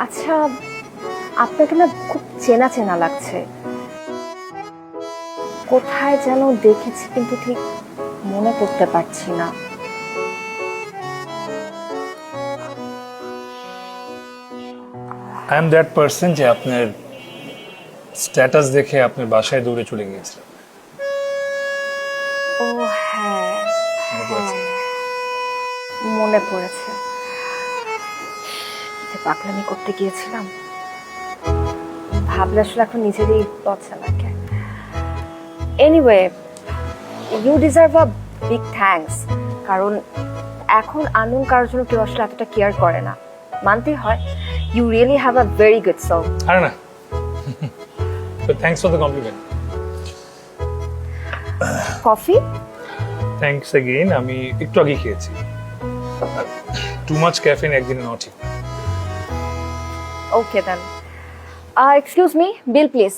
আচ্ছা, আপনাকে না খুব চেনা চেনা লাগছে। কোথায় যেন দেখেছি কিন্তু ঠিক মনে করতে পারছি না। আই এম দ্যাট পার্সন যে আপনার স্ট্যাটাস দেখে আপনার বাসায় দৌড়ে চলে গিয়েছিলাম। ও হ্যাঁ, মনে পড়েছে? মনে পড়েছে। যে পাগলামি করতে গিয়েছিলাম, ভাবলে আসলে এখন নিজেরই লজ্জা লাগে। Anyway, you deserve a big thanks, কারণ এখন আননোন কারোর জন্য কেউ আসলে এতটা কেয়ার করে না, মানতেই হয়। You really have a very good song. আরে না, তো thanks for the compliment. Coffee? Thanks again. আমি একটু আগে খেয়েছি। টু মাচ ক্যাফেইন একদিন নেওয়া ঠিক না। Okay then. Excuse me, bill please.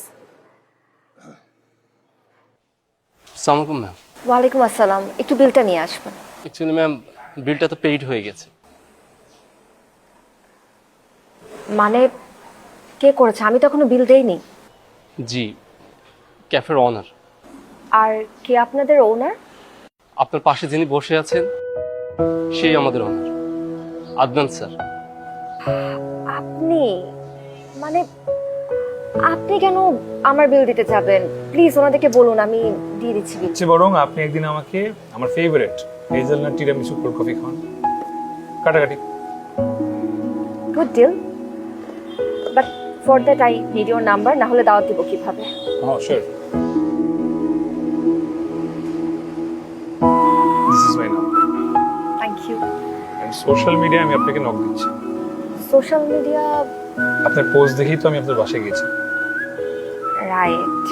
আসসালামু আলাইকুম ম্যাম। ওয়ালাইকুম আসসালাম, একটু বিলটা নিয়ে আসবেন। অ্যাকচুয়ালি ম্যাম, বিলটা তো পেইড হয়ে গেছে। মানে কে করেছে? আমি তো এখনো বিল দেইনি। জি, ক্যাফের অনার। আর কে আপনাদের ওনার? আপনার পাশে যিনি বসে আছেন সেই আমাদের অনার, আদনান স্যার। আপনি? মানে আপনি কেন আমার বিল দিতে যাবেন? প্লিজ ওনাদেরকে বলুন, আমি দিয়ে দিচ্ছি বিল। সে বরং আপনি একদিন আমাকে আমার favourite hazelnut tiramisu cold coffee খান, কাটাকাটি। Good deal, but for that I need your number, না হলে দাওয়াত দিব কিভাবে? হ্যাঁ sure, this is my number. Thank you. And social মিডিয়ায় আমি আপনাকে নক দিচ্ছি। Social media? আপনার পোস্ট দেখেই তো আমি আপনার বাসায় গেছি। রাইট।